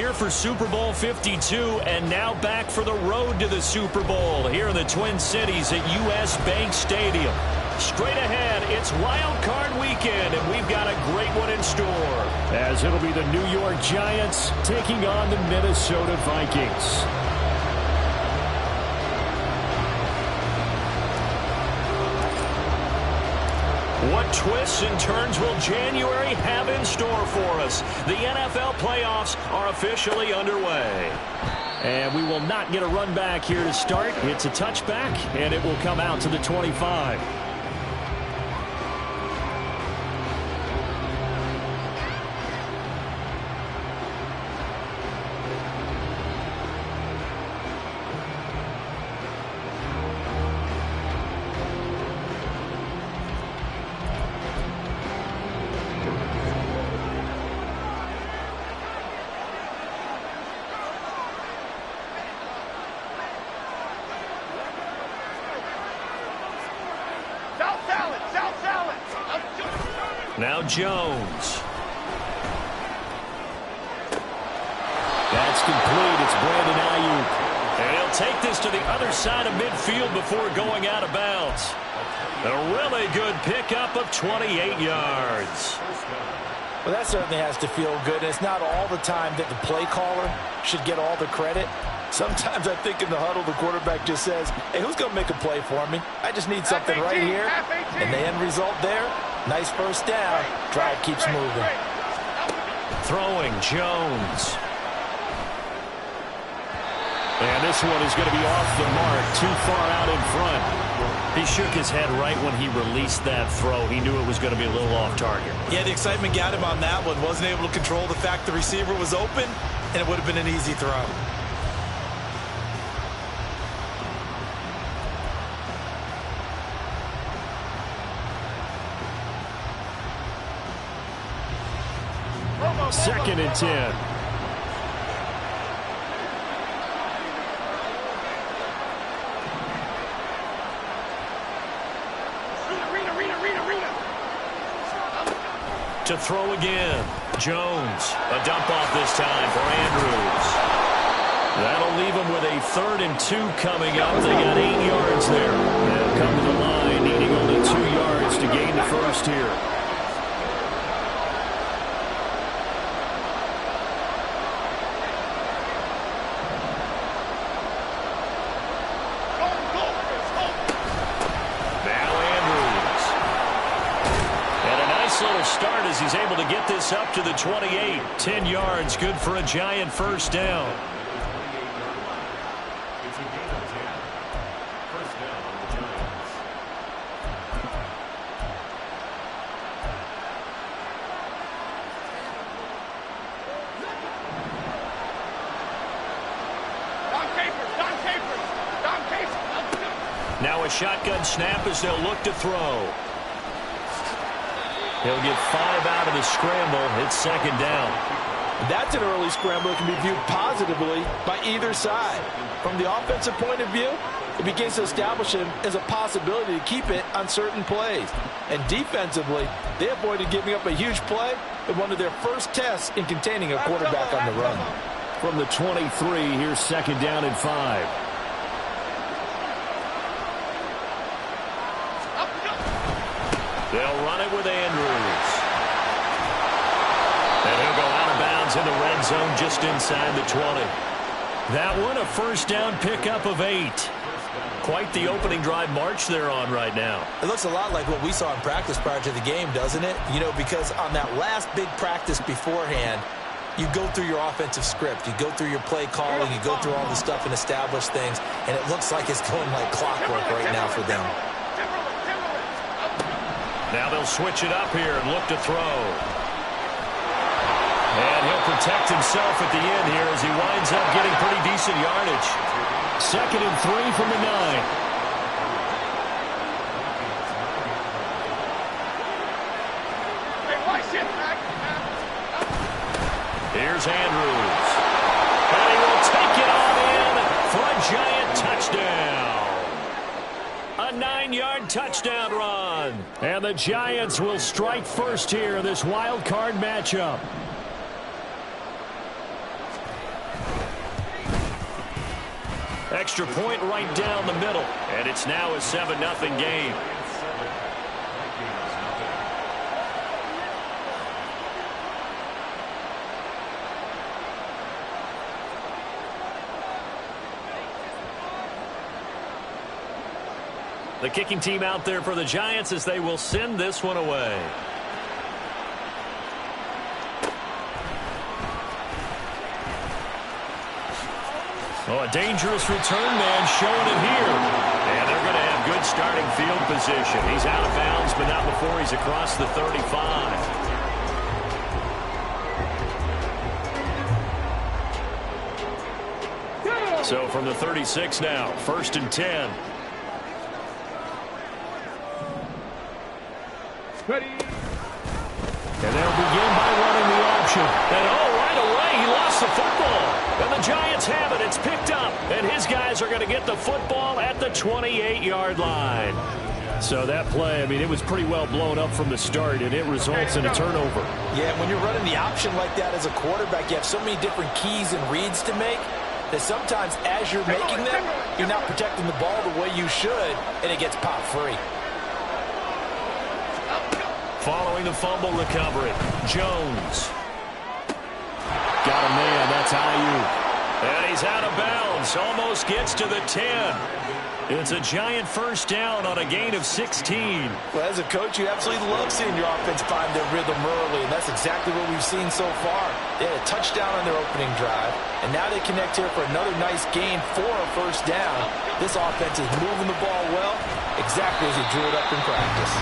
here for Super Bowl 52 and now back for the road to the Super Bowl here in the Twin Cities at U.S. Bank Stadium. Straight ahead, it's Wild Card Weekend, and we've got a great one in store. As it'll be the New York Giants taking on the Minnesota Vikings. What twists and turns will January have in store for us? The NFL playoffs are officially underway. And we will not get a run back here to start. It's a touchback, and it will come out to the 25. Now Jones. That's complete. It's Brandon Ayuk. And he'll take this to the other side of midfield before going out of bounds. A really good pickup of 28 yards. Well, that certainly has to feel good. It's not all the time that the play caller should get all the credit. Sometimes I think in the huddle, the quarterback just says, hey, who's going to make a play for me? I just need something right here. And the end result there, nice first down. Drive keeps moving. Throwing Jones. And this one is going to be off the mark, too far out in front. He shook his head right when he released that throw. He knew it was going to be a little off target. Yeah, the excitement got him on that one. Wasn't able to control the fact the receiver was open, and it would have been an easy throw. Second and 10. To throw again. Jones. A dump off this time for Andrews. That'll leave him with a 3rd and 2 coming up. They got 8 yards there. They'll come to the line, needing only 2 yards to gain the first here. Start as he's able to get this up to the 28. 10 yards, good for a Giant first down. Now a shotgun snap as they'll look to throw. He'll get 5 out of the scramble. It's second down. That's an early scramble that can be viewed positively by either side. From the offensive point of view, it begins to establish him as a possibility to keep it on certain plays. And defensively, they avoided giving up a huge play in one of their first tests in containing a quarterback on the run. From the 23, here's second down and 5. They'll run it with Andrews. And he'll go out of bounds in the red zone just inside the 20. That one a first down pickup of 8. Quite the opening drive march they're on right now. It looks a lot like what we saw in practice prior to the game, doesn't it? You know, because on that last big practice beforehand, you go through your offensive script. You go through your play calling. You go through all the stuff and establish things. And it looks like it's going like clockwork right now for them. Now they'll switch it up here and look to throw. And he'll protect himself at the end here as he winds up getting pretty decent yardage. 2nd and 3 from the 9. Here's Andrews. And he will take it all in for a Giant touchdown. A 9-yard touchdown run. And the Giants will strike first here in this wild card matchup. Extra point right down the middle. And it's now a 7-0 game. The kicking team out there for the Giants as they will send this one away. Oh, a dangerous return man showing it here. And they're going to have good starting field position. He's out of bounds, but not before he's across the 35. So from the 36 now, 1st and 10. Ready. And they'll begin by running the option. And right away, he lost the football. And the Giants have it. It's picked up. And his guys are going to get the football at the 28-yard line. So that play, I mean, it was pretty well blown up from the start, and it results in a turnover. Yeah, when you're running the option like that as a quarterback, you have so many different keys and reads to make that sometimes as you're making them, you're not protecting the ball the way you should, and it gets popped free. Following the fumble recovery, Jones. Got a man, that's Ayuk. And he's out of bounds, almost gets to the 10. It's a Giant first down on a gain of 16. Well, as a coach, you absolutely love seeing your offense find their rhythm early, and that's exactly what we've seen so far. They had a touchdown on their opening drive, and now they connect here for another nice gain for a first down. This offense is moving the ball well, exactly as he drew it up in practice.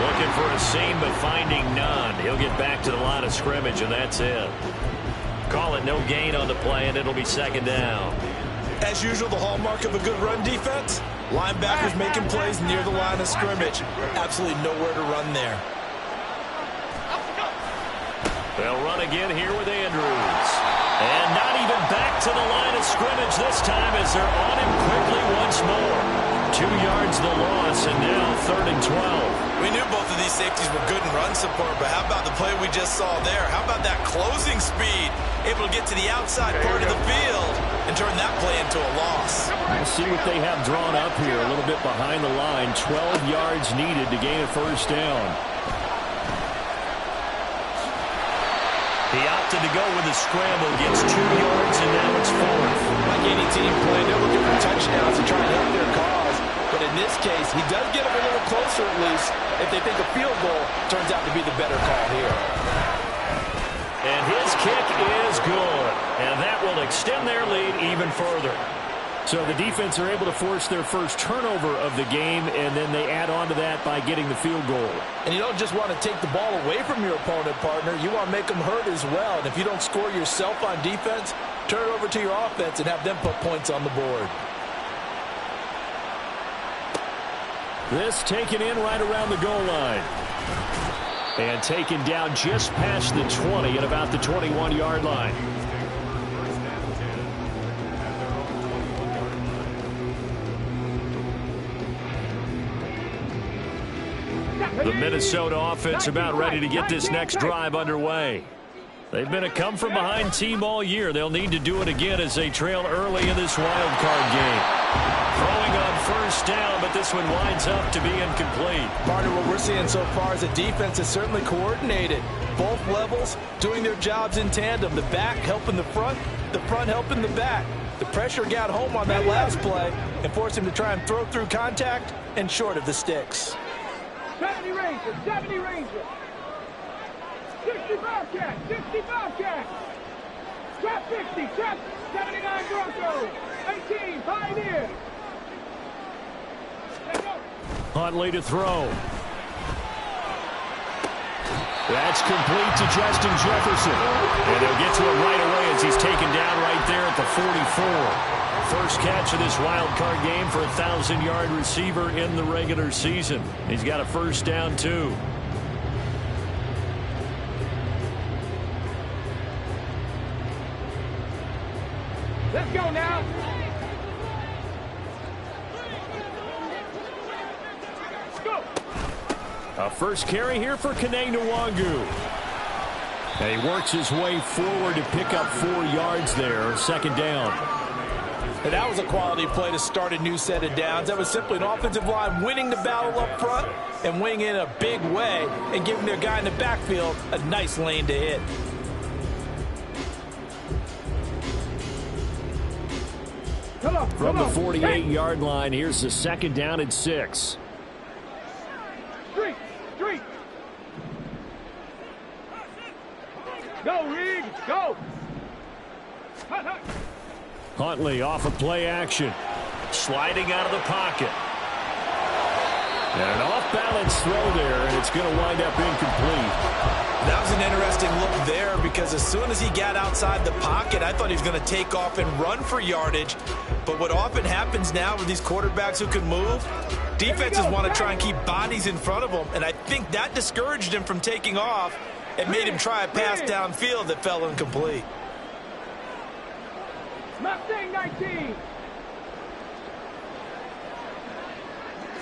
Looking for a seam, but finding none. He'll get back to the line of scrimmage, and that's it. Call it no gain on the play, and it'll be 2nd down. As usual, the hallmark of a good run defense, linebackers making plays near the line of scrimmage. Absolutely nowhere to run there. They'll run again here with Andrews. And not even back to the line of scrimmage this time as they're on him quickly once more. 2 yards the loss, and now 3rd and 12. We knew both of these safeties were good in run support, but how about the play we just saw there? How about that closing speed? Able to get to the outside part of the field and turn that play into a loss. We'll see what they have drawn up here a little bit behind the line. 12 yards needed to gain a first down. He opted to go with a scramble, gets 2 yards, and now it's 4th. Like any team play, they're looking for touchdowns to try and help their cause. But in this case, he does get them a little closer at least if they think a field goal turns out to be the better call here. And his kick is good. And that will extend their lead even further. So the defense are able to force their first turnover of the game, and then they add on to that by getting the field goal. And you don't just want to take the ball away from your opponent, partner. You want to make them hurt as well. And if you don't score yourself on defense, turn it over to your offense and have them put points on the board. This taken in right around the goal line. And taken down just past the 20 at about the 21-yard line. The Minnesota offense about ready to get this next drive underway. They've been a come-from-behind team all year. They'll need to do it again as they trail early in this wild card game. Throwing on first down, but this one winds up to be incomplete. Partner, what we're seeing so far is the defense is certainly coordinated. Both levels doing their jobs in tandem. The back helping the front helping the back. The pressure got home on that last play and forced him to try and throw through contact and short of the sticks. 70 Ranger, 70 Ranger. 60 Bobcat, 60 Bobcat. Trap 60, trap 79 Broncos. 18 Pioneer. Huntley to throw. That's complete to Justin Jefferson. And they'll get to it right away as he's taken down right there at the 44. First catch of this wild card game for a 1,000-yard receiver in the regular season. He's got a first down, too. Let's go now. Go. A first carry here for Kene Nwangu. And he works his way forward to pick up 4 yards there. 2nd down. And that was a quality play to start a new set of downs. That was simply an offensive line winning the battle up front and winning in a big way and giving their guy in the backfield a nice lane to hit. From the 48-yard line, here's the 2nd down and 6. Street. Go, Reed, go. Huntley off of play action. Sliding out of the pocket. And an off-balance throw there, and it's going to wind up incomplete. That was an interesting look there because as soon as he got outside the pocket, I thought he was going to take off and run for yardage. But what often happens now with these quarterbacks who can move, defenses want to try and keep bodies in front of them, and I think that discouraged him from taking off and made him try a pass downfield that fell incomplete. Mustang 19.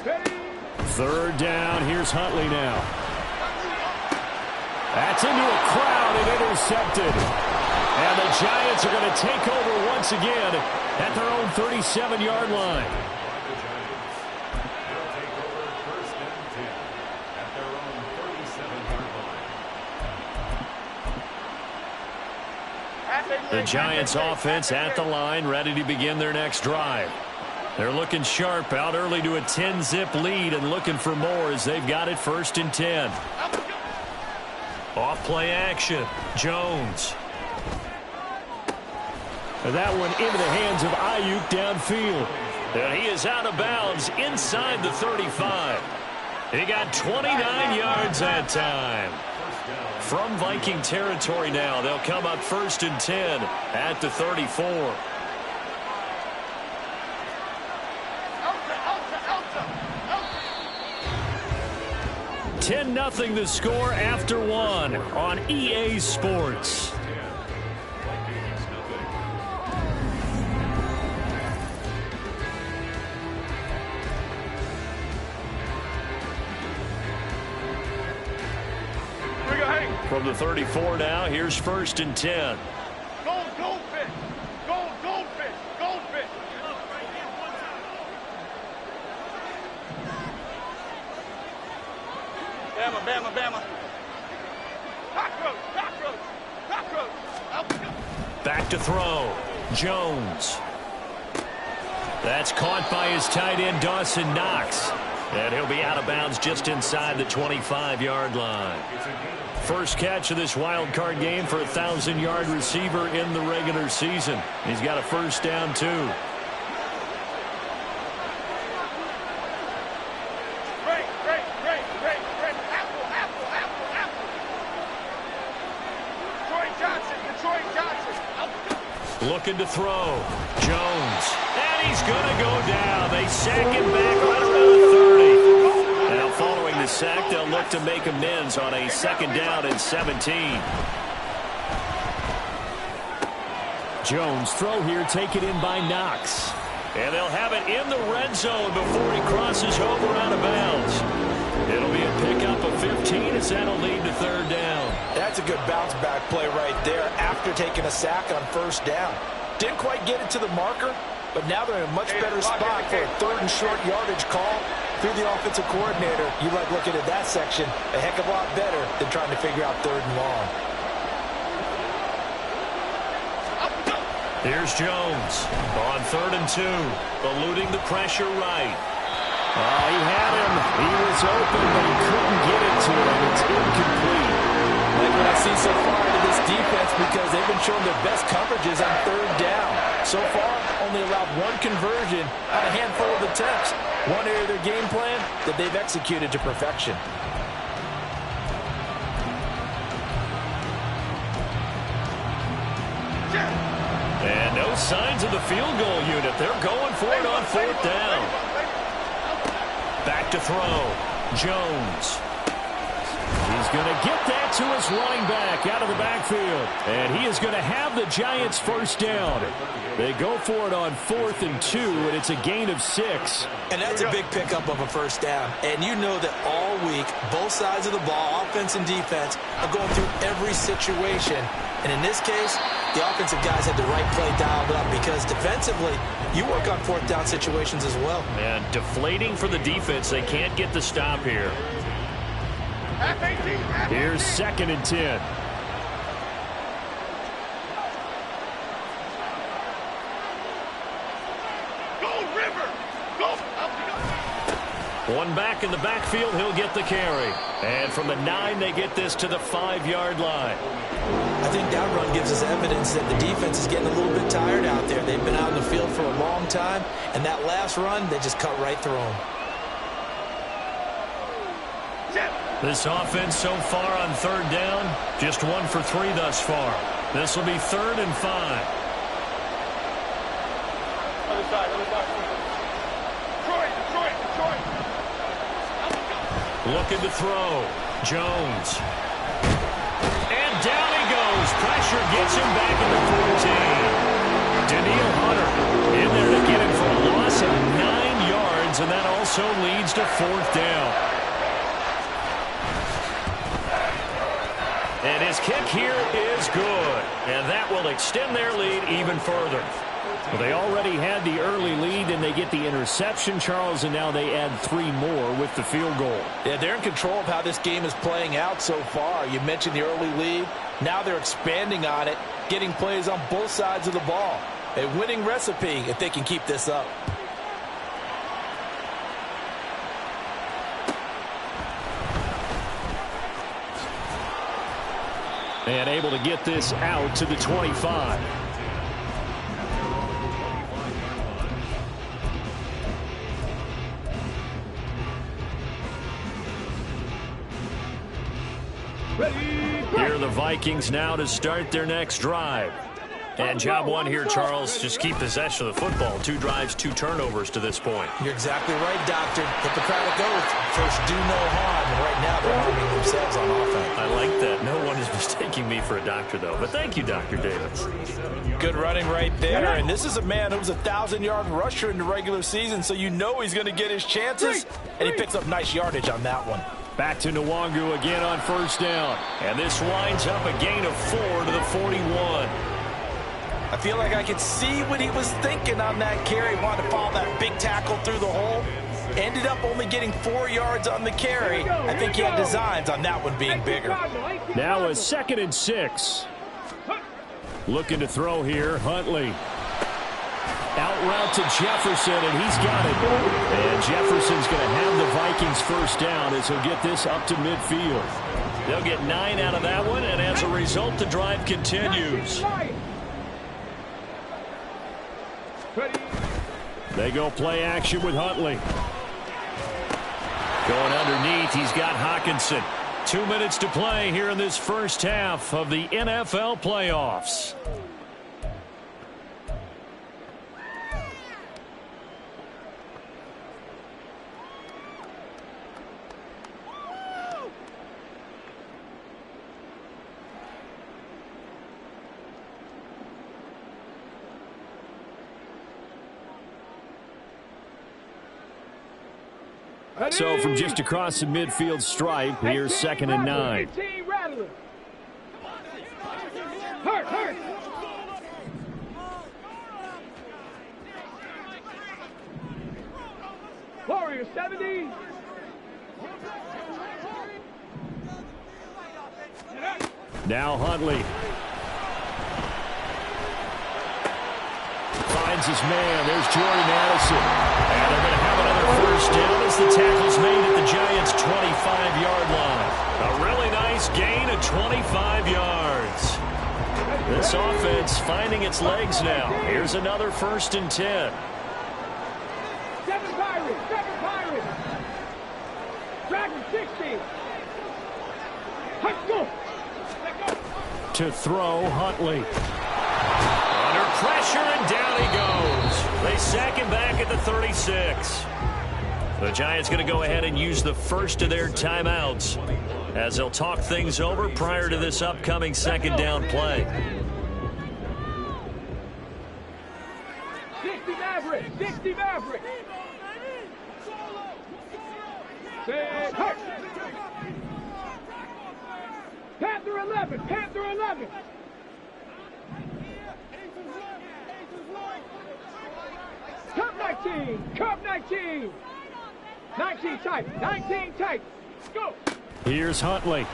Ready. 3rd down. Here's Huntley now. That's into a crowd and intercepted. And the Giants are going to take over once again at their own 37-yard line. The Giants offense at the line, ready to begin their next drive. They're looking sharp, out early to a 10-zip lead and looking for more as they've got it 1st and 10. Off play action, Jones. And that one into the hands of Ayuk downfield. And he is out of bounds inside the 35. He got 29 yards that time. From Viking territory now, they'll come up 1st and 10 at the 34. 10-0 the score after 1 on EA Sports. From the 34 now, here's 1st and 10. Goldfish. Bama. Cockroach. Back to throw. Jones. That's caught by his tight end, Dawson Knox. And he'll be out of bounds just inside the 25-yard line. First catch of this wild card game for a 1,000-yard receiver in the regular season. He's got a 1st down, too. Looking to throw. Jones. And he's going to go down. They sack him back right around the 30. Now following the sack, they'll look to make amends on a 2nd down and 17. Jones throw here taken in by Knox. And they'll have it in the red zone before he crosses over out of bounds. It'll be a pickup of 15 as that'll lead to 3rd down. That's a good bounce back play right there after taking a sack on 1st down. Didn't quite get it to the marker, but now they're in a much better spot for a 3rd and short yardage call through the offensive coordinator. You like looking at that section a heck of a lot better than trying to figure out 3rd and long. Here's Jones on 3rd and 2, eluding the pressure right. He had him. He was open, but he couldn't get it to him. It's incomplete. Like what I see so far into this defense because they've been showing their best coverages on 3rd down. So far, only allowed 1 conversion on a handful of attempts. One area of their game plan that they've executed to perfection. And no signs of the field goal unit. They're going for it on 4th down. Back to throw. Jones. He's going to get that to his running back out of the backfield. And he is going to have the Giants 1st down. They go for it on 4th and 2, and it's a gain of 6. And that's a big pickup of a 1st down. And you know that all week, both sides of the ball, offense and defense, are going through every situation. And in this case, the offensive guys had the right play dialed up because defensively, you work on fourth down situations as well. And deflating for the defense. They can't get the stop here. Here's 2nd and 10. One back in the backfield, he'll get the carry. And from the 9, they get this to the 5-yard line. I think that run gives us evidence that the defense is getting a little bit tired out there. They've been out in the field for a long time, and that last run, they just cut right through them. This offense so far on 3rd down, just 1 for 3 thus far. This will be 3rd and 5. Other side, other side. Detroit. Looking to throw. Jones. And down he goes. Pressure gets him back in the 14. Daniil Hunter in there to get him for a loss of 9 yards, and that also leads to 4th down. And his kick here is good. And that will extend their lead even further. Well, they already had the early lead, and they get the interception, Charles, and now they add 3 more with the field goal. Yeah, they're in control of how this game is playing out so far. You mentioned the early lead. Now they're expanding on it, getting plays on both sides of the ball. A winning recipe if they can keep this up. And able to get this out to the 25. Here are the Vikings now to start their next drive. And job 1 here, Charles, just keep possession of the football. 2 drives, 2 turnovers to this point. You're exactly right, Doctor. Hippocratic oath. First, do no harm. And right now, they're harming themselves on offense. I like that. No one is mistaking me for a doctor, though. But thank you, Dr. Davis. Good running right there. And this is a man who was a 1,000-yard rusher in the regular season, so you know he's going to get his chances. And he picks up nice yardage on that one. Back to Nwangu again on 1st down. And this winds up a gain of 4 to the 41. I feel like I could see what he was thinking on that carry. Wanted to follow that big tackle through the hole. Ended up only getting 4 yards on the carry. I think he had designs on that one being bigger. Now a 2nd and 6. Looking to throw here, Huntley. Out route to Jefferson, and he's got it. And Jefferson's going to have the Vikings 1st down as he'll get this up to midfield. They'll get 9 out of that one, and as a result, the drive continues. They go play action with Huntley. Going underneath, he's got Hockenson. 2 minutes to play here in this first half of the NFL playoffs. So from just across the midfield stripe, here's 2nd and 9. Hurt. Warrior 70. Now Huntley. Finds his man. There's Jordan Addison. And they're going to have another 1st down as the tackle's made at the Giants' 25-yard line. A really nice gain of 25 yards. This offense finding its legs now. Here's another 1st and 10. 7 Pirates. Dragon 60. Let's go. To throw, Huntley. Under pressure, and down he goes. They sack him back at the 36. The Giants going to go ahead and use the first of their timeouts as they'll talk things over prior to this upcoming 2nd down play. 60 Maverick. Hurt. Panther 11. 19. Curve 19. 19 tight. 19 tight. Go. Here's Huntley.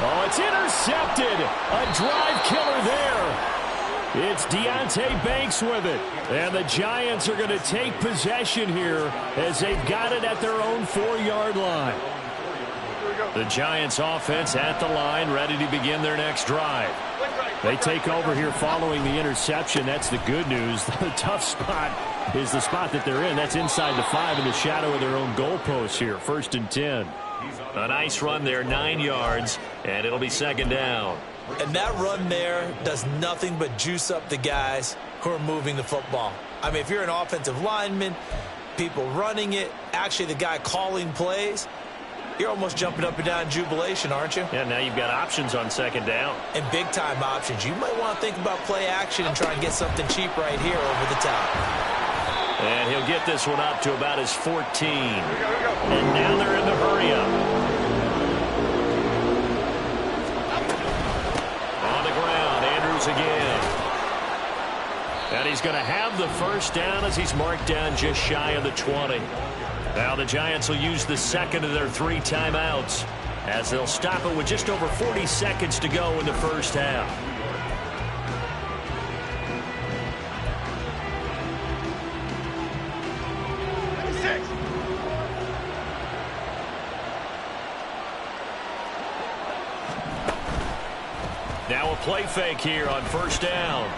Oh, it's intercepted. A drive killer there. It's Deonte Banks with it. And the Giants are going to take possession here as they've got it at their own 4-yard line. The Giants offense at the line, ready to begin their next drive. They take over here following the interception. That's the good news. The tough spot is the spot that they're in. That's inside the 5 in the shadow of their own goalpost here. 1st and 10. A nice run there, 9 yards, and it'll be 2nd down. And that run there does nothing but juice up the guys who are moving the football. I mean, if you're an offensive lineman, people running it, actually the guy calling plays, you're almost jumping up and down in jubilation, aren't you? Yeah, now you've got options on 2nd down. And big-time options. You might want to think about play action and try and get something cheap right here over the top. And he'll get this one up to about his 14. And now they're in the hurry-up. Again. And he's going to have the 1st down as he's marked down just shy of the 20. Now the Giants will use the 2nd of their 3 timeouts as they'll stop it with just over 40 seconds to go in the 1st half. Now a play fake here on 1st down.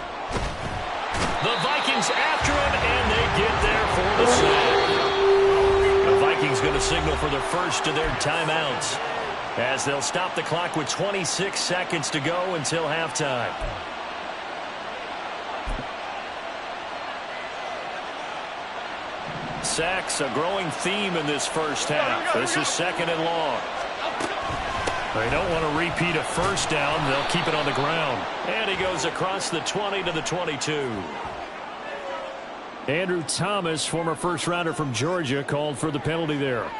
The Vikings after him, and they get there for the sack. The Vikings going to signal for the 1st of their timeouts as they'll stop the clock with 26 seconds to go until halftime. Sacks, a growing theme in this 1st half. This is 2nd and long. They don't want to repeat a 1st down. They'll keep it on the ground. And he goes across the 20 to the 22. Andrew Thomas, former 1st-rounder from Georgia, called for the penalty there.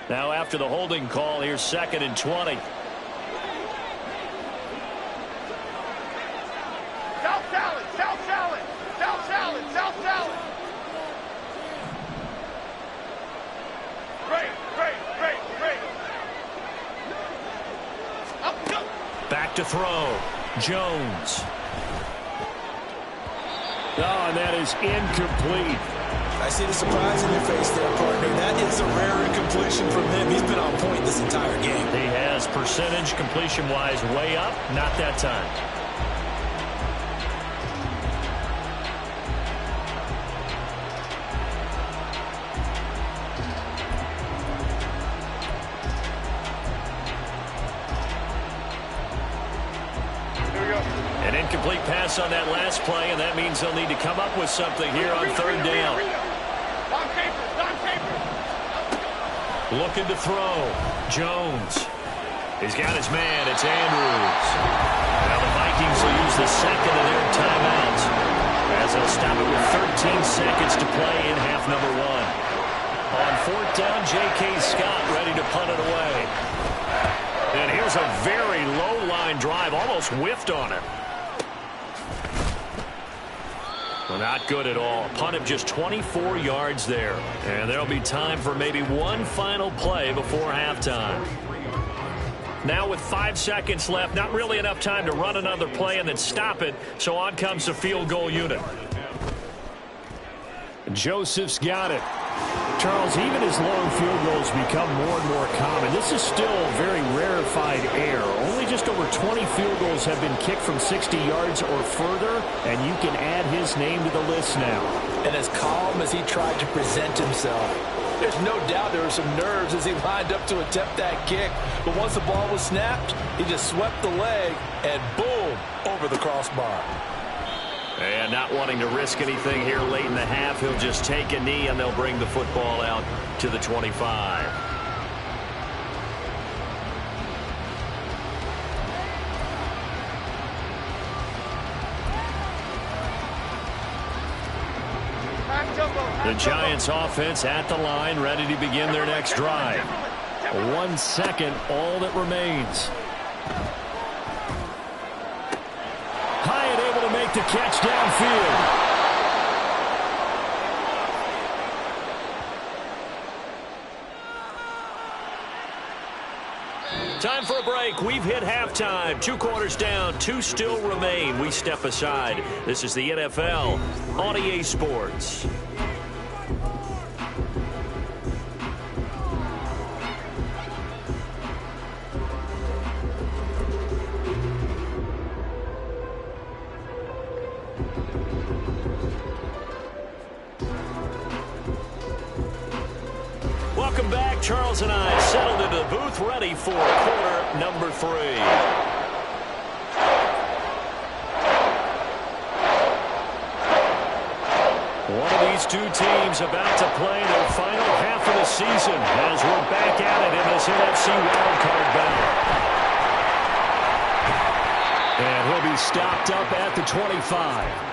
Now after the holding call, here's 2nd and 20. Back to throw. Jones. Oh, and that is incomplete. I see the surprise in your face there, partner. That is a rare incompletion from him. He's been on point this entire game. He has percentage completion-wise way up. Not that time. An incomplete pass on that last play, and that means they'll need to come up with something here on 3rd down. Looking to throw. Jones. He's got his man. It's Andrews. Now the Vikings will use the 2nd of their timeouts as they'll stop it with 13 seconds to play in half number 1. On 4th down, J.K. Scott ready to punt it away. And here's a very low-line drive, almost whiffed on it. Well, not good at all. Punt of just 24 yards there. And there'll be time for maybe one final play before halftime. Now with 5 seconds left, not really enough time to run another play and then stop it, so on comes the field goal unit. Joseph's got it. Charles, even as long field goals become more and more common, this is still very rarefied air. Only just over 20 field goals have been kicked from 60 yards or further, and you can add his name to the list now. And as calm as he tried to present himself, there's no doubt there were some nerves as he lined up to attempt that kick. But once the ball was snapped, he just swept the leg and boom, over the crossbar. And not wanting to risk anything here late in the half, he'll just take a knee and they'll bring the football out to the 25. The Giants offense at the line, ready to begin their next drive. 1 second, all that remains. Hyatt able to make the catch downfield. Time for a break. We've hit halftime. 2 quarters down, 2 still remain. We step aside. This is the NFL on EA Sports. Welcome back. Charles and I settled into the booth, ready for quarter number 3. One of these two teams about to play their final half of the season as we're back at it in this NFC wildcard battle. And he'll be stopped up at the 25.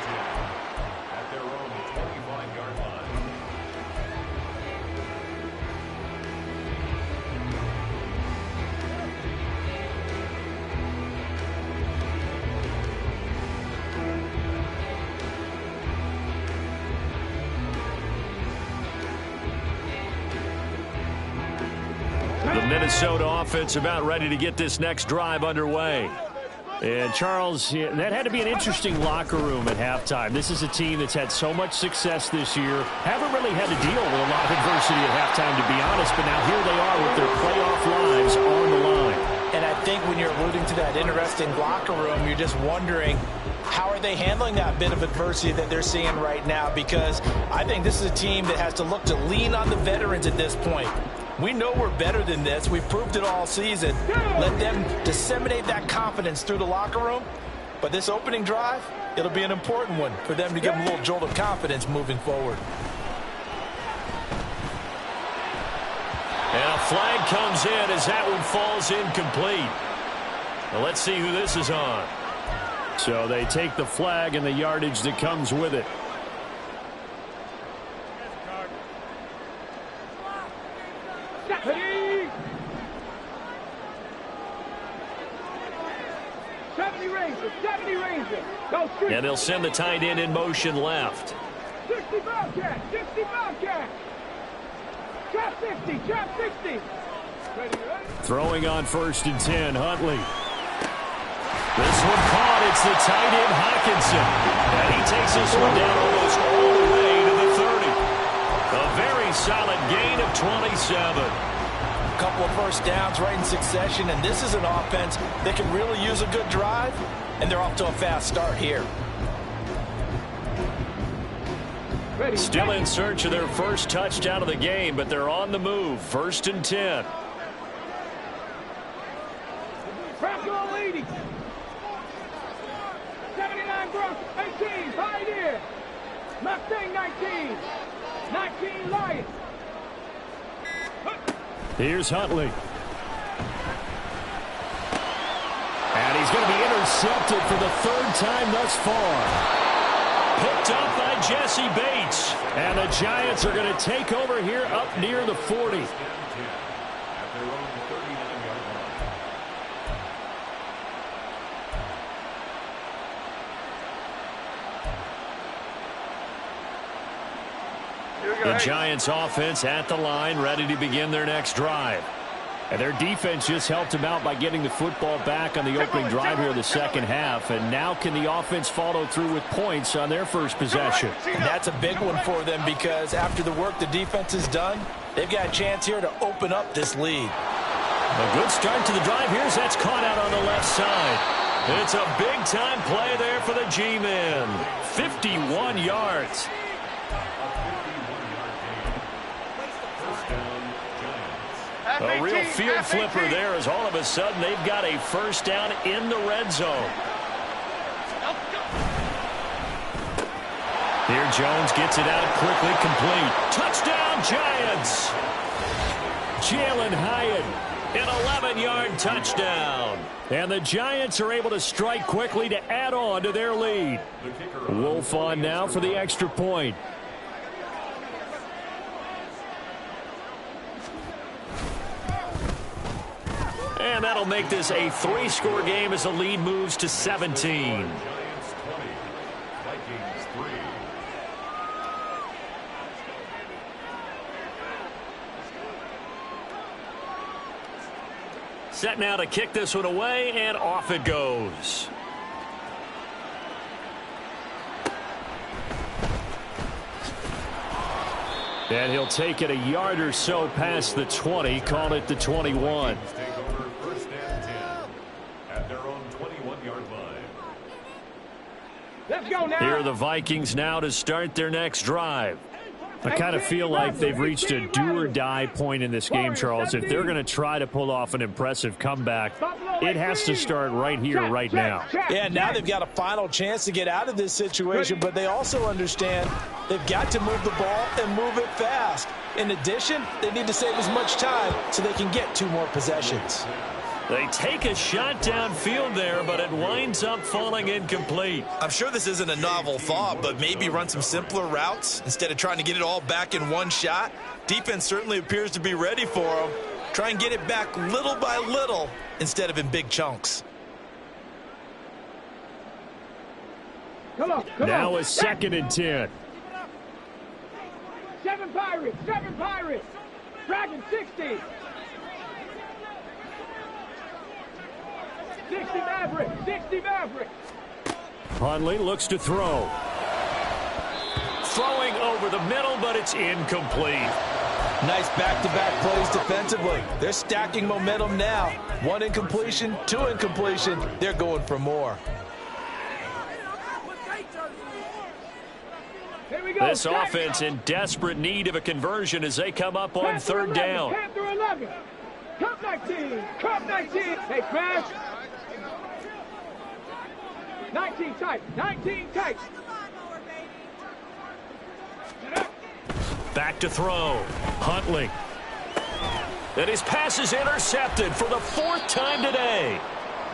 Minnesota offense about ready to get this next drive underway. And Charles, that had to be an interesting locker room at halftime. This is a team that's had so much success this year. Haven't really had to deal with a lot of adversity at halftime, to be honest. But now here they are with their playoff lives on the line. And I think when you're alluding to that interesting locker room, you're just wondering, how are they handling that bit of adversity that they're seeing right now? Because I think this is a team that has to look to lean on the veterans at this point. We know we're better than this. We've proved it all season. Let them disseminate that confidence through the locker room. But this opening drive, it'll be an important one for them to give them a little jolt of confidence moving forward. And a flag comes in as that one falls incomplete. Well, let's see who this is on. So they take the flag and the yardage that comes with it. And they'll send the tight end in motion left. 60 Bobcat, 60 Bobcat. Trap 60, trap 60. Ready? Throwing on 1st and 10, Huntley. This one caught. It's the tight end, Hockenson. And he takes this one down almost all the way to the 30. A very solid gain of 27. Couple of first downs right in succession, and this is an offense that can really use a good drive, and they're off to a fast start here. Still in search of their first touchdown of the game, but they're on the move. 1st and 10. Bronco leading. 79 Bronco, 18, Pioneer. Mustang 19. 19 Lions. Here's Huntley. And he's going to be intercepted for the 3rd time thus far. Picked up by Jesse Bates. And the Giants are going to take over here up near the 40. The Giants offense at the line, ready to begin their next drive. And their defense just helped them out by getting the football back on the opening drive here in the second half. And now can the offense follow through with points on their first possession? And that's a big one for them because after the work the defense has done, they've got a chance here to open up this lead. A good start to the drive. Here's that's caught out on the left side. It's a big-time play there for the G-men. 51 yards. A real field flipper there as all of a sudden they've got a first down in the red zone. Here Jones gets it out quickly, complete. Touchdown Giants! Jalen Hyatt, an 11-yard touchdown. And the Giants are able to strike quickly to add on to their lead. Wolf on now for the extra point. And that'll make this a 3-score game as the lead moves to 17. Set now to kick this one away, and off it goes. And he'll take it a yard or so past the 20, call it the 21. First and 10 at their own 21-yard line. Let's go now. Here are the Vikings now to start their next drive. I kind of feel like they've reached a do-or-die point in this game, Charles. If they're going to try to pull off an impressive comeback, it has to start right here, right now. Yeah, now they've got a final chance to get out of this situation, but they also understand they've got to move the ball and move it fast. In addition, they need to save as much time so they can get 2 more possessions. They take a shot downfield there, but it winds up falling incomplete. I'm sure this isn't a novel thought, but maybe run some simpler routes instead of trying to get it all back in one shot. Defense certainly appears to be ready for them. Try and get it back little by little instead of in big chunks. Now a 2nd and 10. 7 Pirates, 7 Pirates. Dragon 60. 60 Mavericks, 60 Mavericks. Hundley looks to throw. Throwing over the middle, but it's incomplete. Nice back-to-back plays defensively. They're stacking momentum now. 1 incompletion, 2 incompletion. They're going for more. Here we go. This offense in desperate need of a conversion as they come up on 3rd down. 10 through 11. Cup 19. Cup 19. Hey, crash. 19 tight. 19 tight. Back to throw. Huntley. And his pass is intercepted for the 4th time today.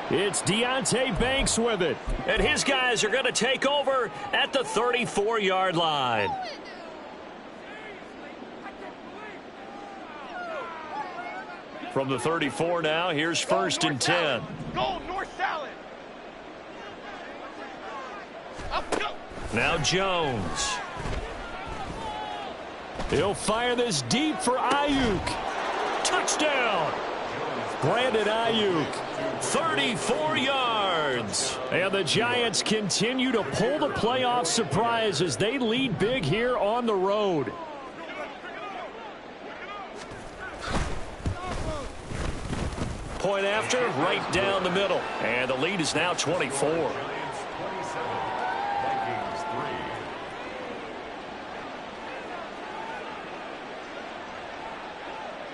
It's Deonte Banks with it. And his guys are going to take over at the 34-yard line. From the 34 now, here's 1st and 10. Go, North Salad. Now Jones. He'll fire this deep for Ayuk. Touchdown. Brandon Ayuk. 34 yards. And the Giants continue to pull the playoff surprise as they lead big here on the road. Point after, right down the middle. And the lead is now 24.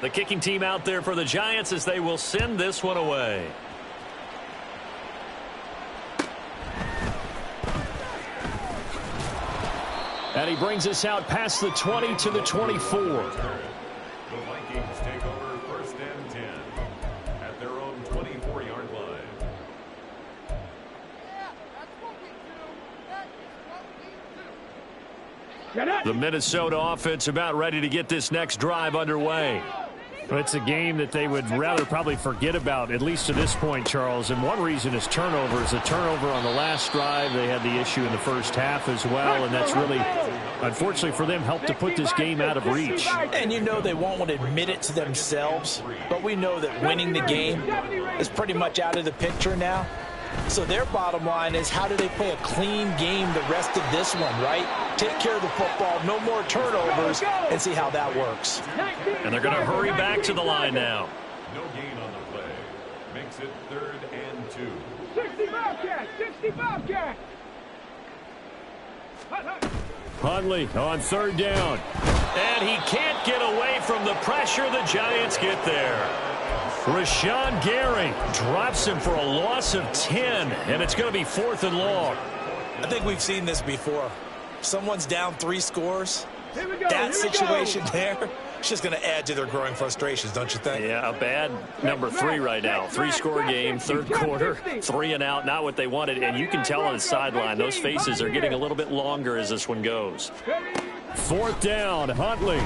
The kicking team out there for the Giants as they will send this one away. And he brings us out past the 20 to the 24. The Vikings take over 1st and 10 at their own 24-yard line. The Minnesota offense about ready to get this next drive underway. It's a game that they would rather probably forget about, at least to this point, Charles. And one reason is turnovers. A turnover on the last drive. They had the issue in the first half as well, and that's really, unfortunately for them, helped to put this game out of reach. And you know they won't want to admit it to themselves, but we know that winning the game is pretty much out of the picture now. So their bottom line is, how do they play a clean game the rest of this one, right? Take care of the football, no more turnovers, and see how that works. And they're going to hurry back to the line now. No gain on the play. Makes it 3rd and 2. 60 Bobcats, 60 Bobcats. Hundley on 3rd down. And he can't get away from the pressure. The Giants get there. Rashawn Gary drops him for a loss of 10, and it's going to be 4th and long. I think we've seen this before. Someone's down 3 scores. Go, that situation there, it's just going to add to their growing frustrations, don't you think? Yeah, a bad number 3 right now. 3-score game, 3rd quarter, 3 and out, not what they wanted. And you can tell on the sideline, those faces are getting a little bit longer as this one goes. 4th down, Huntley.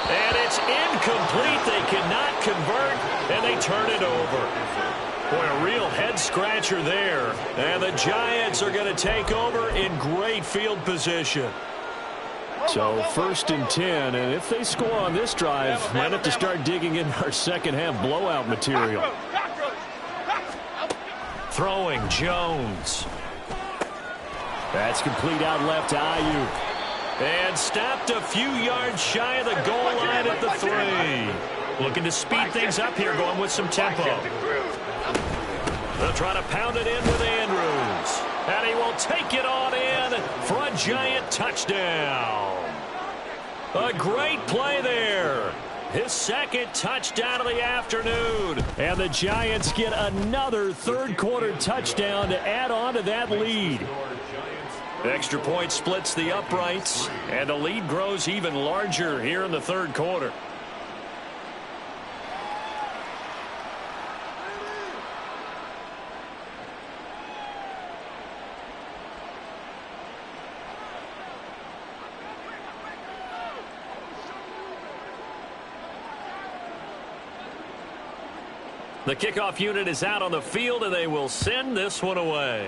And it's It's incomplete. They cannot convert, and they turn it over. Boy, a real head-scratcher there. And the Giants are going to take over in great field position. So 1st and 10, and if they score on this drive, might have to start digging in our second-half blowout material. Throwing Jones. That's complete out left to Ayuk. And stopped a few yards shy of the goal line at the 3. Looking to speed things up here, going with some tempo. They'll try to pound it in with Andrews. And he will take it on in for a Giant touchdown. A great play there. His second touchdown of the afternoon. And the Giants get another third-quarter touchdown to add on to that lead. Extra point splits the uprights, and the lead grows even larger here in the third quarter. The kickoff unit is out on the field, and they will send this one away.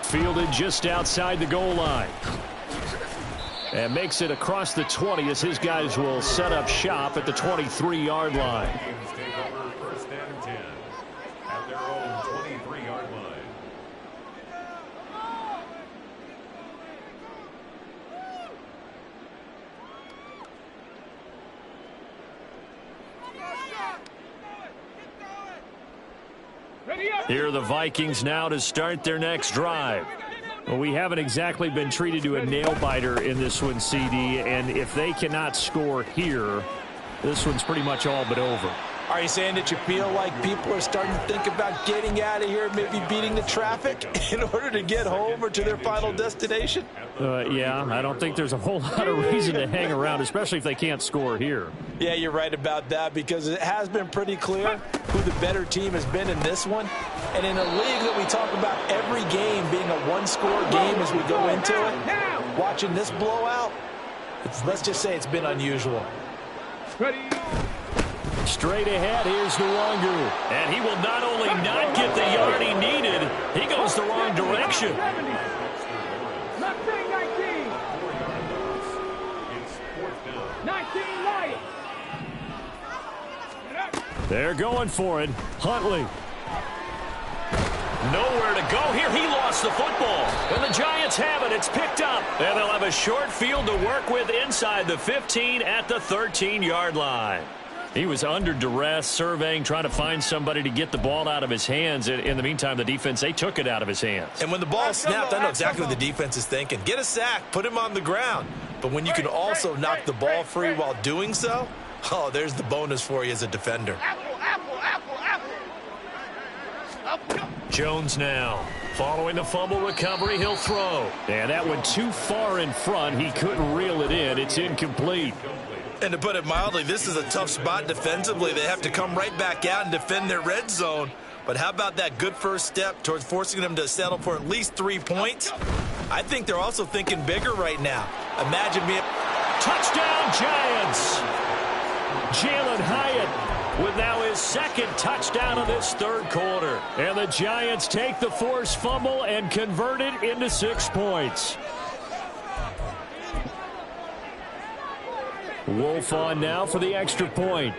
Fielded just outside the goal line. And makes it across the 20 as his guys will set up shop at the 23-yard line. Take over 1st and 10 at their own 23-yard line. Here are the Vikings now to start their next drive. Well, we haven't exactly been treated to a nail-biter in this one, CD, and if they cannot score here, this one's pretty much all but over. Are you saying that you feel like people are starting to think about getting out of here, maybe beating the traffic in order to get home or to their final destination? Yeah, I don't think there's a whole lot of reason to hang around, especially if they can't score here. Yeah, you're right about that, because it has been pretty clear who the better team has been in this one. And in a league that we talk about every game being a one-score game as we go into it, watching this blowout, let's just say it's been unusual. Ready. Straight ahead, here's Nwangu. And he will not only not get the yard he needed, he goes the wrong direction. 19. It's 4th down. 19 light. They're going for it. Huntley. Nowhere to go here. He lost the football. And the Giants have it. It's picked up. And they'll have a short field to work with inside the 15 at the 13-yard line. He was under duress, surveying, trying to find somebody to get the ball out of his hands. In the meantime, the defense, they took it out of his hands. And when the ball snapped, I know exactly what the defense is thinking. Get a sack, put him on the ground. But when you can also knock the ball free while doing so, oh, there's the bonus for you as a defender. Jones now. Following the fumble recovery, he'll throw. And that went too far in front. He couldn't reel it in. It's incomplete. And to put it mildly, this is a tough spot defensively. They have to come right back out and defend their red zone. But how about that good first step towards forcing them to settle for at least 3 points? I think they're also thinking bigger right now. Imagine being... Touchdown, Giants! Jalen Hyatt with now his second touchdown of this third quarter. And the Giants take the forced fumble and convert it into 6 points. Wolf on now for the extra point.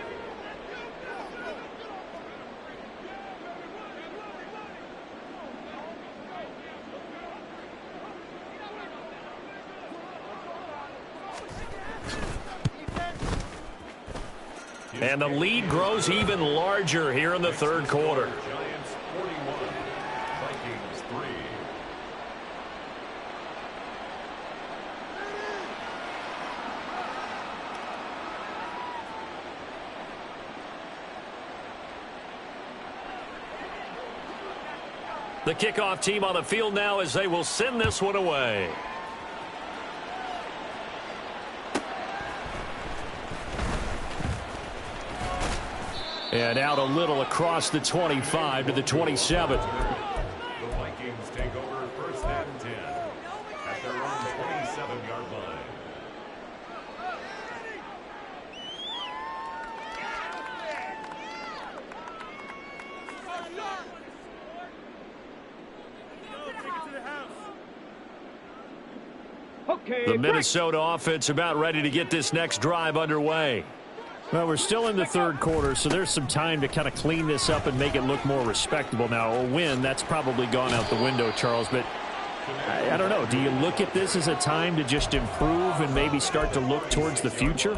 And the lead grows even larger here in the third quarter. Giants 41, Vikings 3. The kickoff team on the field now as they will send this one away. And out a little across the 25 to the 27. The Vikings take over 1st and 10 at their own 27-yard line. The Minnesota offense about ready to get this next drive underway. Well, we're still in the third quarter, so there's some time to kind of clean this up and make it look more respectable. Now, a win, that's probably gone out the window, Charles, but I don't know. Do you look at this as a time to just improve and maybe start to look towards the future?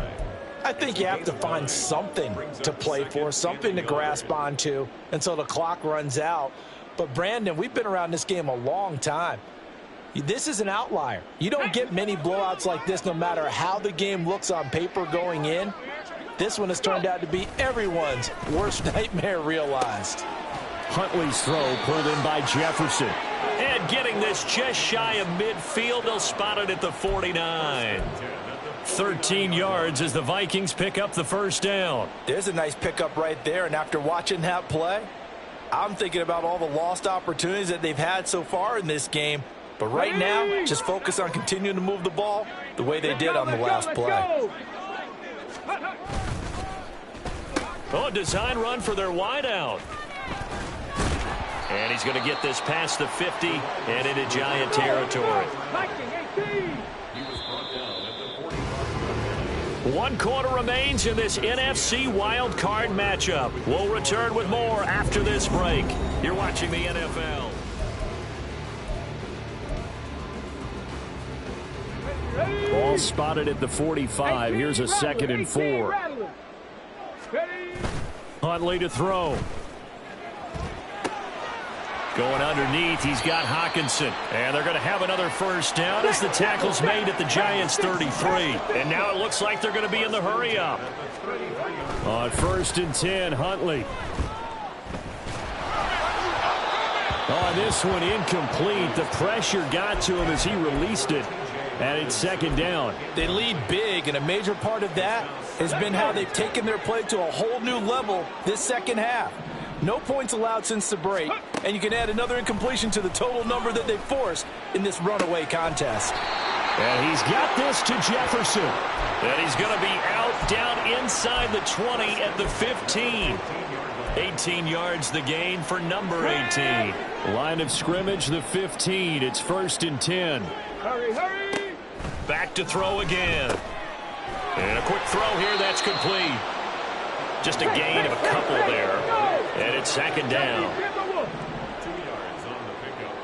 I think you have to find something to play for, something to grasp onto until the clock runs out. But, Brandon, we've been around this game a long time. This is an outlier. You don't get many blowouts like this no matter how the game looks on paper going in. This one has turned out to be everyone's worst nightmare realized. Huntley's throw pulled in by Jefferson. And getting this just shy of midfield, they'll spot it at the 49. 13 yards as the Vikings pick up the first down. There's a nice pickup right there, and after watching that play, I'm thinking about all the lost opportunities that they've had so far in this game. But right now, just focus on continuing to move the ball the way they did on the last play. Oh, design run for their wideout. And he's going to get this past the 50 and into Giant territory. 1 quarter remains in this NFC wild card matchup. We'll return with more after this break. You're watching the NFL. Ball spotted at the 45. Here's a 2nd and 4. Huntley to throw. Going underneath, he's got Hawkinson. And they're going to have another first down as the tackle's made at the Giants' 33. And now it looks like they're going to be in the hurry-up. On 1st and 10, Huntley. Oh, this one incomplete. The pressure got to him as he released it. And it's 2nd down. They lead big, and a major part of that has been how they've taken their play to a whole new level this second half. No points allowed since the break, and you can add another incompletion to the total number that they've forced in this runaway contest. And he's got this to Jefferson. And he's going to be out down inside the 20 at the 15. 18 yards the gain for number 18. Line of scrimmage, the 15. It's 1st and 10. Hurry, hurry! Back to throw again. And a quick throw here, that's complete. Just a gain of a couple there. And it's 2nd down. 2 yards on the pickup.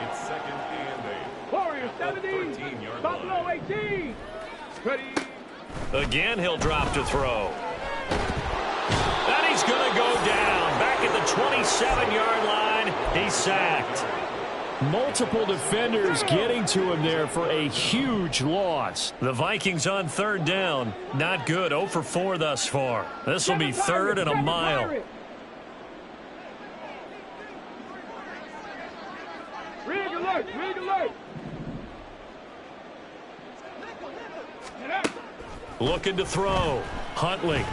It's 2nd and 8. Warriors 17. 13-yard Buffalo line. 18. Ready. Again, he'll drop to throw. And he's going to go down. Back at the 27-yard line. He's sacked. Multiple defenders getting to him there for a huge loss. The Vikings on 3rd down. Not good. 0 for 4 thus far. This will be 3rd and a mile. Rig alert! Rig alert! Looking to throw. Huntley.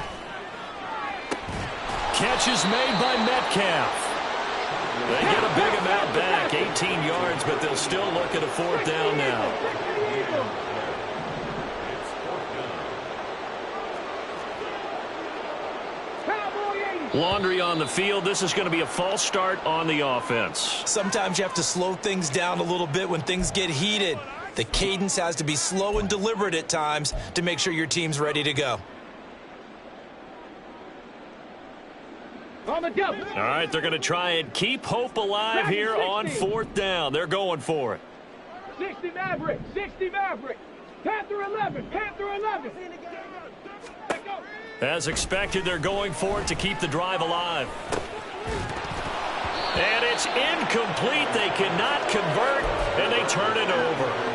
Catch is made by Metcalf. They get a big amount back, 18 yards, but they'll still look at a 4th down now. Laundry on the field. This is going to be a false start on the offense. Sometimes you have to slow things down a little bit when things get heated. The cadence has to be slow and deliberate at times to make sure your team's ready to go. On the double. All right, they're going to try and keep hope alive here on 4th down. They're going for it. 60 Maverick. 60 Maverick. Panther 11. Panther 11. As expected, they're going for it to keep the drive alive. And it's incomplete. They cannot convert, and they turn it over.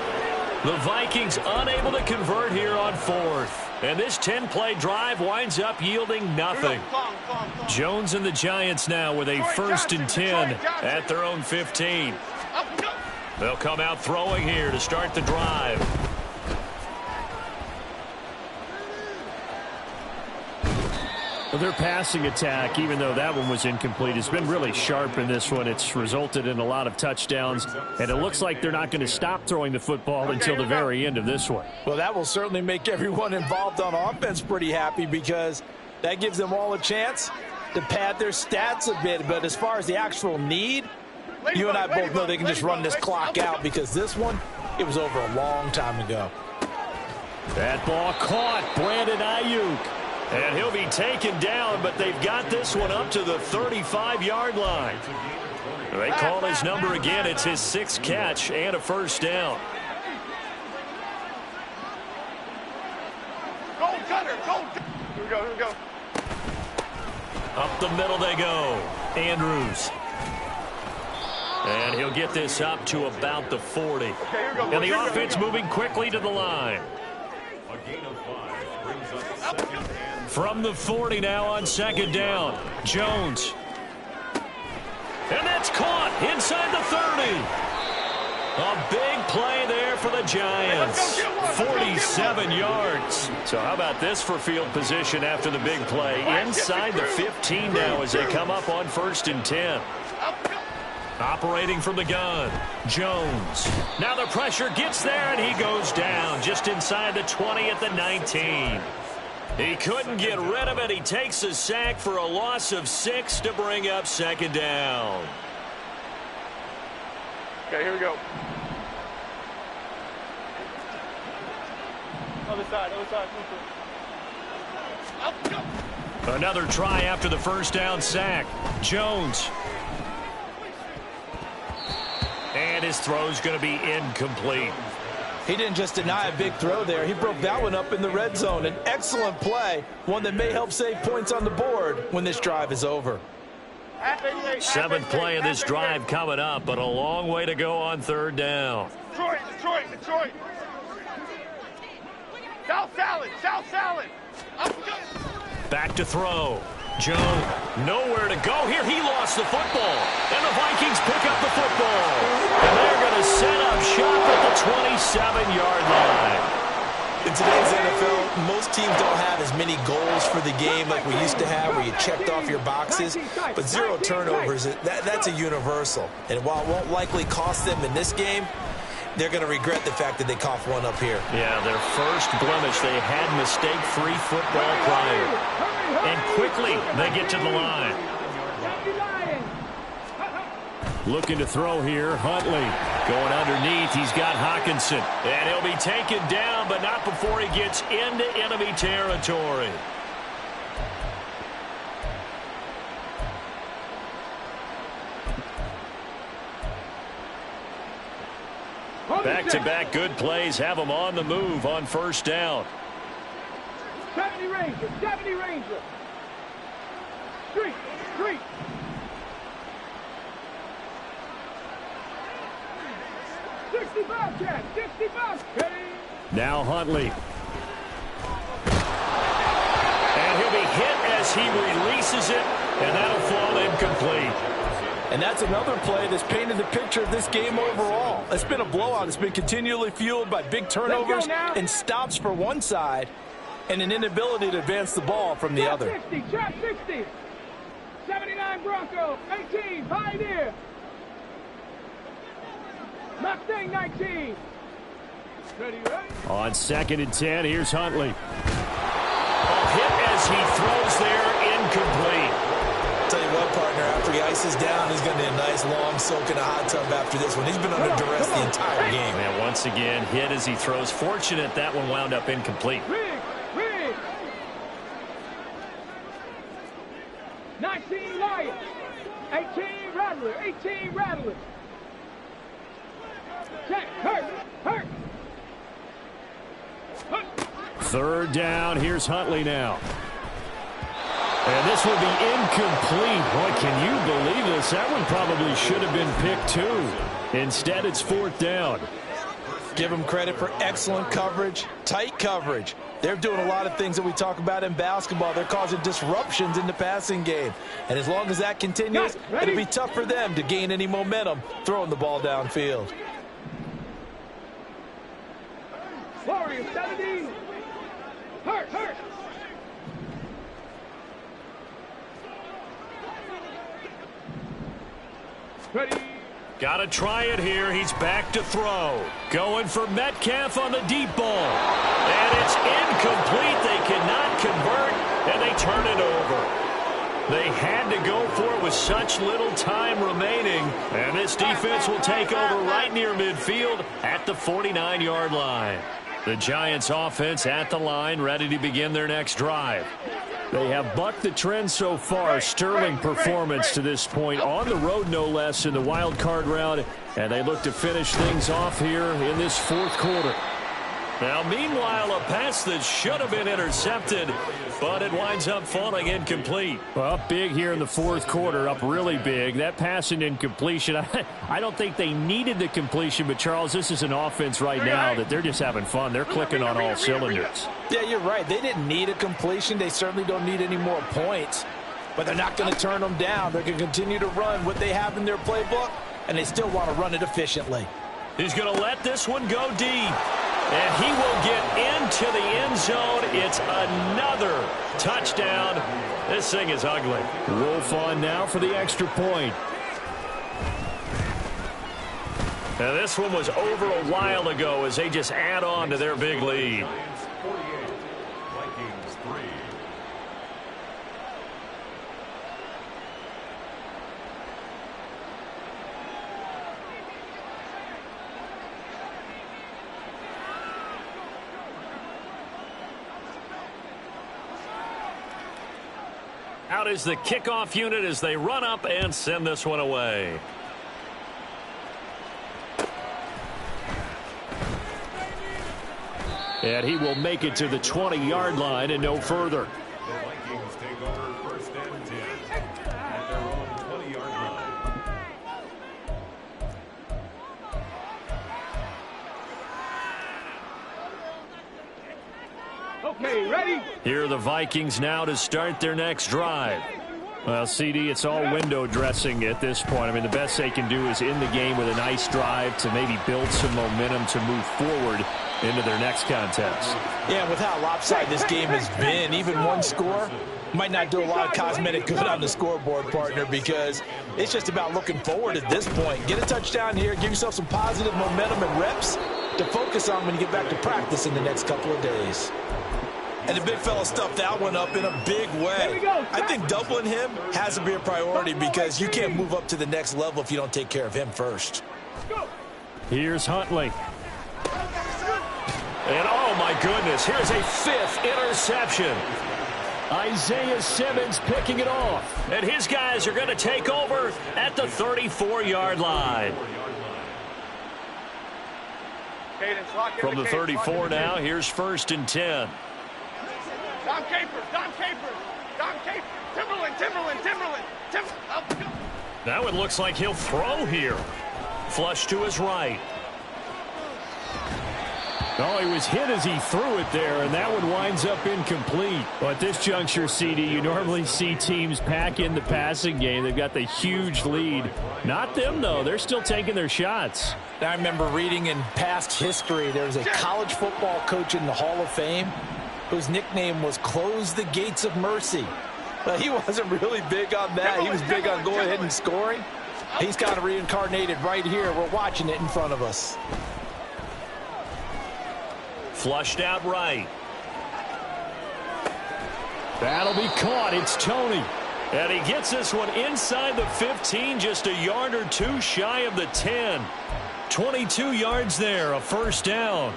The Vikings unable to convert here on 4th. And this 10-play drive winds up yielding nothing. Jones and the Giants now with a 1st and 10 at their own 15. They'll come out throwing here to start the drive. Well, their passing attack, even though that one was incomplete, has been really sharp in this one. It's resulted in a lot of touchdowns, and it looks like they're not going to stop throwing the football until the very end of this one. Well, that will certainly make everyone involved on offense pretty happy because that gives them all a chance to pad their stats a bit, but as far as the actual need, you and I both know they can just run this clock out because this one, it was over a long time ago. That ball caught. Brandon Ayuk. And he'll be taken down, but they've got this one up to the 35-yard line. They call his number again. It's his 6th catch and a first down. Go, Gunner, go. Here we go, here we go. Up the middle they go. Andrews. And he'll get this up to about the 40. Okay, here we go. And the offense moving quickly to the line. A gain of 5 brings up 2nd and From the 40 now on 2nd down. Jones. And that's caught inside the 30. A big play there for the Giants. 47 yards. So how about this for field position after the big play? Inside the 15 now as they come up on 1st and 10. Operating from the gun, Jones. Now the pressure gets there, and he goes down just inside the 20 at the 19. He couldn't get rid of it. He takes a sack for a loss of 6 to bring up 2nd down. Okay, here we go. Other side, other side. Another try after the first down sack. Jones. And his throw's going to be incomplete. He didn't just deny a big throw there. He broke that one up in the red zone. An excellent play, one that may help save points on the board when this drive is over. 7th play of this drive coming up, but a long way to go on 3rd down. Detroit. South salad. Back to throw. Jones, nowhere to go here. He lost the football. And the Vikings pick up the football. And they're going to set up shop at the 27-yard line. In today's NFL, most teams don't have as many goals for the game like we used to have where you checked off your boxes. But 0 turnovers, that's a universal. And while it won't likely cost them in this game, they're going to regret the fact that they coughed one up here. Yeah, their first blemish. They had mistake-free football prior. And quickly, they get to the line. Looking to throw here, Huntley. Going underneath, he's got Hockenson. And he'll be taken down, but not before he gets into enemy territory. Back-to-back good plays have them on the move on 1st down. 70 Ranger. Street. 65, Chad. 65. Now Huntley. And he'll be hit as he releases it, and that'll fall incomplete. And that's another play that's painted the picture of this game overall. It's been a blowout. It's been continually fueled by big turnovers and stops for one side and an inability to advance the ball from the other. 60, trap 60. 79 Bronco, 18 Pioneer. Mustang 19. Ready? On 2nd and 10, here's Huntley. Hit as he throws there, incomplete. Tell you what, partner, after he ices down, he's going to need a nice long soak in a hot tub after this one. He's been under duress the entire game. And once again, hit as he throws. Fortunate that one wound up incomplete. Rig. 19 Lions. 18 Rattler. Check. Hurt. 3rd down. Here's Huntley now. And this will be incomplete. Boy, can you believe this? That one probably should have been picked too. Instead, it's 4th down. Give them credit for excellent coverage, tight coverage. They're doing a lot of things that we talk about in basketball. They're causing disruptions in the passing game. And as long as that continues, it'll be tough for them to gain any momentum throwing the ball downfield. Warrior 70. Hurt. Ready. Got to try it here. He's back to throw. Going for Metcalf on the deep ball. And it's incomplete. They cannot convert, and they turn it over. They had to go for it with such little time remaining. And this defense will take over right near midfield at the 49-yard line. The Giants offense at the line, ready to begin their next drive. They have bucked the trend so far. Sterling performance to this point, on the road no less in the wild card round. And they look to finish things off here in this fourth quarter. Now, meanwhile, a pass that should have been intercepted, but it winds up falling incomplete. Well, big here in the fourth quarter, up really big. That pass and incompletion, I don't think they needed the completion, but, Charles, this is an offense right now that they're just having fun. They're clicking on all cylinders. Yeah, you're right. They didn't need a completion. They certainly don't need any more points, but they're not going to turn them down. They're going to continue to run what they have in their playbook, and they still want to run it efficiently. He's going to let this one go deep. And he will get into the end zone. It's another touchdown. This thing is ugly. Wolf on now for the extra point. Now this one was over a while ago as they just add on to their big lead. Out is the kickoff unit as they run up and send this one away. And he will make it to the 20-yard line and no further. The Vikings take over first and 10 at their own 20-yard line. Okay, ready? Here are the Vikings now to start their next drive. Well, CD, it's all window dressing at this point. I mean, the best they can do is end the game with a nice drive to maybe build some momentum to move forward into their next contest. Yeah, with how lopsided this game has been, even one score might not do a lot of cosmetic good on the scoreboard, partner, because it's just about looking forward at this point. Get a touchdown here, give yourself some positive momentum and reps to focus on when you get back to practice in the next couple of days. And the big fella stuffed that one up in a big way. I think doubling him has to be a priority because you can't move up to the next level if you don't take care of him first. Here's Huntley. And oh my goodness, here's a fifth interception. Isaiah Simmons picking it off. And his guys are going to take over at the 34-yard line. From the 34 now, here's first and 10. Dom Capers, Timberland. That one looks like he'll throw here. Flush to his right. Oh, he was hit as he threw it there, and that one winds up incomplete. Well, at this juncture, CD, you normally see teams pack in the passing game. They've got the huge lead. Not them, though. They're still taking their shots. I remember reading in past history, there was a college football coach in the Hall of Fame whose nickname was Close the Gates of Mercy. But he wasn't really big on that. He was big on going ahead and scoring. He's kind of reincarnated right here. We're watching it in front of us. Flushed out right. That'll be caught. It's Tony. And he gets this one inside the 15, just a yard or two shy of the 10. 22 yards there, a first down.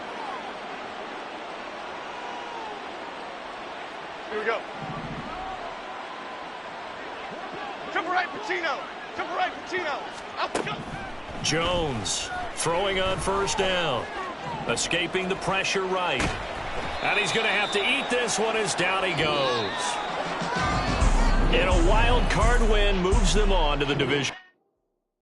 Here we go. Triple right, Pacino. Up, go. Jones throwing on first down. Escaping the pressure right. And he's going to have to eat this one as down he goes. And a wild card win moves them on to the division.